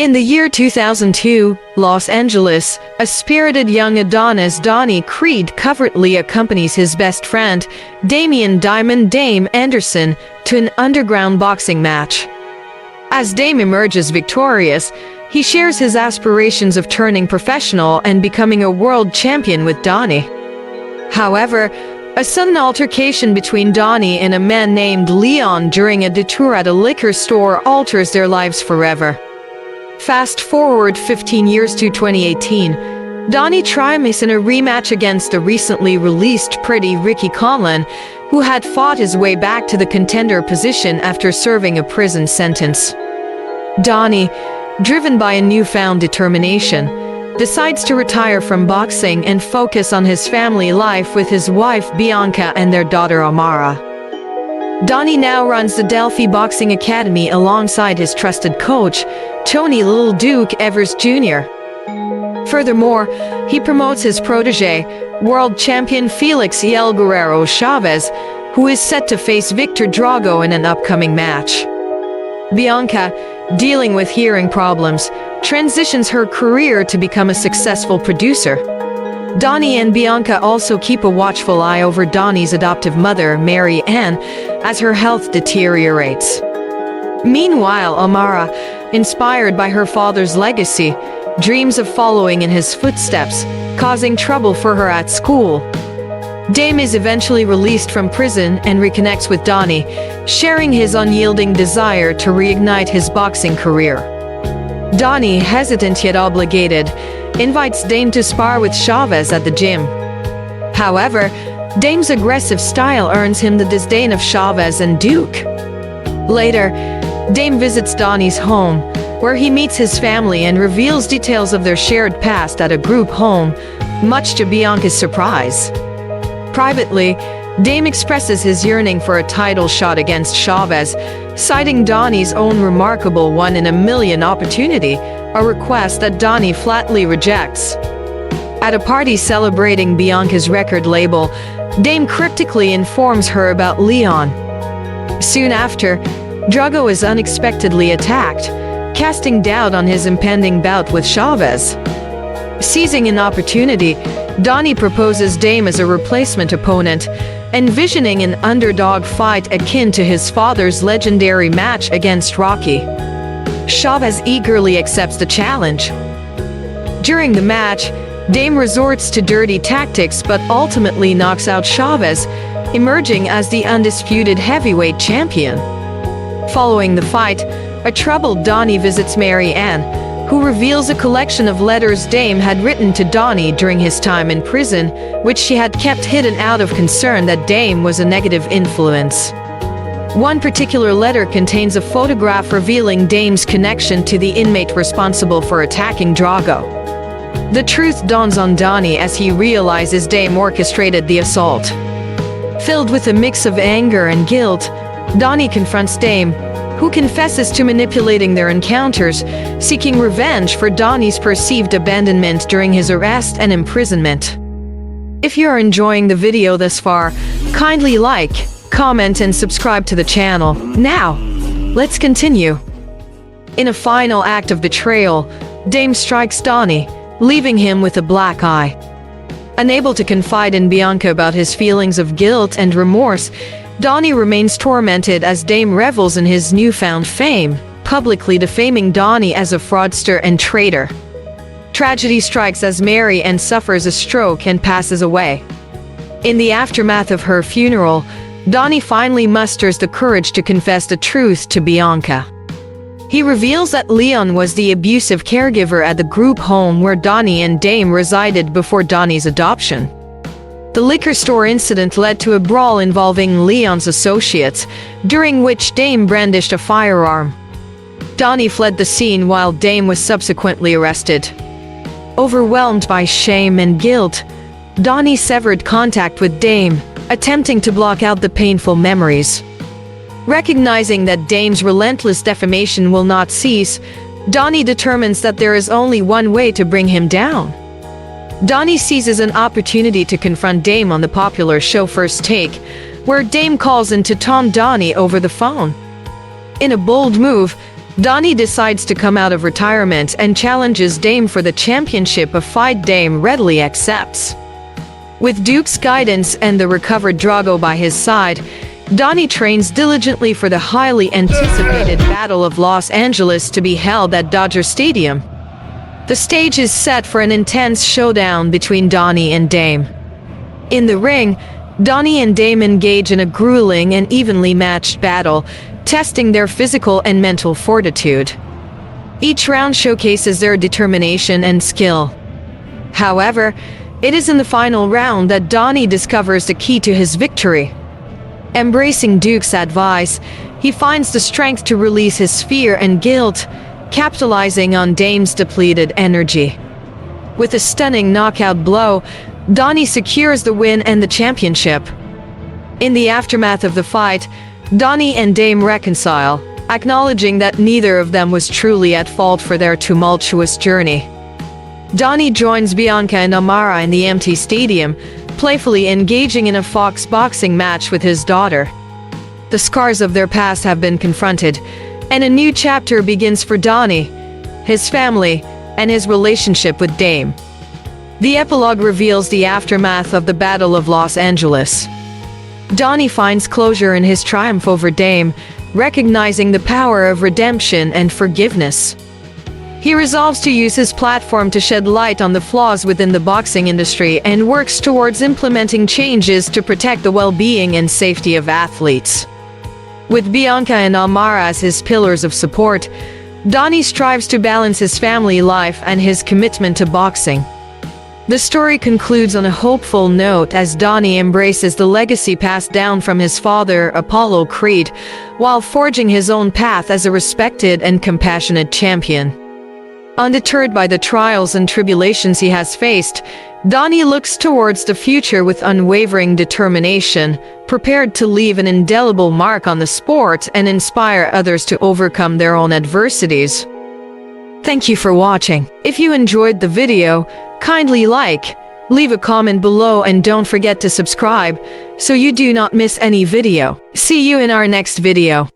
In the year 2002, Los Angeles, a spirited young Adonis Donnie Creed covertly accompanies his best friend, Damian Dame Anderson, to an underground boxing match. As Dame emerges victorious, he shares his aspirations of turning professional and becoming a world champion with Donnie. However, a sudden altercation between Donnie and a man named Leon during a detour at a liquor store alters their lives forever. Fast forward 15 years to 2018, Donnie triumphs in a rematch against the recently released pretty Ricky Conlan, who had fought his way back to the contender position after serving a prison sentence. Donnie, driven by a newfound determination, decides to retire from boxing and focus on his family life with his wife Bianca and their daughter Amara. Donnie now runs the Delphi Boxing Academy alongside his trusted coach, Tony "Little Duke" Evers Jr. Furthermore, he promotes his protege, world champion Felix "El Guerrero" Chavez, who is set to face Victor Drago in an upcoming match. Bianca, dealing with hearing problems, transitions her career to become a successful producer. Donnie and Bianca also keep a watchful eye over Donnie's adoptive mother, Mary Ann, as her health deteriorates. Meanwhile, Amara, inspired by her father's legacy, dreams of following in his footsteps, causing trouble for her at school. Dame is eventually released from prison and reconnects with Donnie, sharing his unyielding desire to reignite his boxing career. Donnie, hesitant yet obligated, invites Dame to spar with Chavez at the gym. However, Dame's aggressive style earns him the disdain of Chavez and Duke. Later, Dame visits Donnie's home, where he meets his family and reveals details of their shared past at a group home, much to Bianca's surprise. Privately, Dame expresses his yearning for a title shot against Chavez, citing Donnie's own remarkable one-in-a-million opportunity, a request that Donnie flatly rejects. At a party celebrating Bianca's record label, Dame cryptically informs her about Leon. Soon after, Drago is unexpectedly attacked, casting doubt on his impending bout with Chavez. Seizing an opportunity, Donnie proposes Dame as a replacement opponent, envisioning an underdog fight akin to his father's legendary match against Rocky. Chavez eagerly accepts the challenge. During the match, Dame resorts to dirty tactics but ultimately knocks out Chavez, emerging as the undisputed heavyweight champion. Following the fight, a troubled Donnie visits Mary Ann, who reveals a collection of letters Dame had written to Donnie during his time in prison, which she had kept hidden out of concern that Dame was a negative influence. One particular letter contains a photograph revealing Dame's connection to the inmate responsible for attacking Drago. The truth dawns on Donnie as he realizes Dame orchestrated the assault. Filled with a mix of anger and guilt, Donnie confronts Dame, who confesses to manipulating their encounters, seeking revenge for Donnie's perceived abandonment during his arrest and imprisonment. If you're enjoying the video thus far, kindly like, comment and subscribe to the channel. Now, let's continue. In a final act of betrayal, Dame strikes Donnie, leaving him with a black eye. Unable to confide in Bianca about his feelings of guilt and remorse, Donnie remains tormented as Dame revels in his newfound fame, publicly defaming Donnie as a fraudster and traitor. Tragedy strikes as Mary Ann suffers a stroke and passes away. In the aftermath of her funeral, Donnie finally musters the courage to confess the truth to Bianca. He reveals that Leon was the abusive caregiver at the group home where Donnie and Dame resided before Donnie's adoption. The liquor store incident led to a brawl involving Leon's associates, during which Dame brandished a firearm. Donnie fled the scene while Dame was subsequently arrested. Overwhelmed by shame and guilt, Donnie severed contact with Dame, attempting to block out the painful memories. Recognizing that Dame's relentless defamation will not cease, Donnie determines that there is only one way to bring him down. Donnie seizes an opportunity to confront Dame on the popular show First Take, where Dame calls in to taunt Donnie over the phone. In a bold move, Donnie decides to come out of retirement and challenges Dame for the championship, a fight Dame readily accepts. With Duke's guidance and the recovered Drago by his side, Donnie trains diligently for the highly anticipated Battle of Los Angeles to be held at Dodger Stadium. The stage is set for an intense showdown between Donnie and Dame. In the ring, Donnie and Dame engage in a grueling and evenly matched battle, testing their physical and mental fortitude. Each round showcases their determination and skill. However, it is in the final round that Donnie discovers the key to his victory. Embracing Duke's advice, he finds the strength to release his fear and guilt, capitalizing on Dame's depleted energy. With a stunning knockout blow, Donnie secures the win and the championship. In the aftermath of the fight, Donnie and Dame reconcile, acknowledging that neither of them was truly at fault for their tumultuous journey. Donnie joins Bianca and Amara in the empty stadium, playfully engaging in a fox boxing match with his daughter. The scars of their past have been confronted, and a new chapter begins for Donnie, his family, and his relationship with Dame. The epilogue reveals the aftermath of the Battle of Los Angeles. Donnie finds closure in his triumph over Dame, recognizing the power of redemption and forgiveness. He resolves to use his platform to shed light on the flaws within the boxing industry and works towards implementing changes to protect the well-being and safety of athletes. With Bianca and Amara as his pillars of support, Donnie strives to balance his family life and his commitment to boxing. The story concludes on a hopeful note as Donnie embraces the legacy passed down from his father, Apollo Creed, while forging his own path as a respected and compassionate champion. Undeterred by the trials and tribulations he has faced, Donnie looks towards the future with unwavering determination, prepared to leave an indelible mark on the sport and inspire others to overcome their own adversities. Thank you for watching. If you enjoyed the video, kindly leave a comment below and don't forget to subscribe so you do not miss any video. See you in our next video.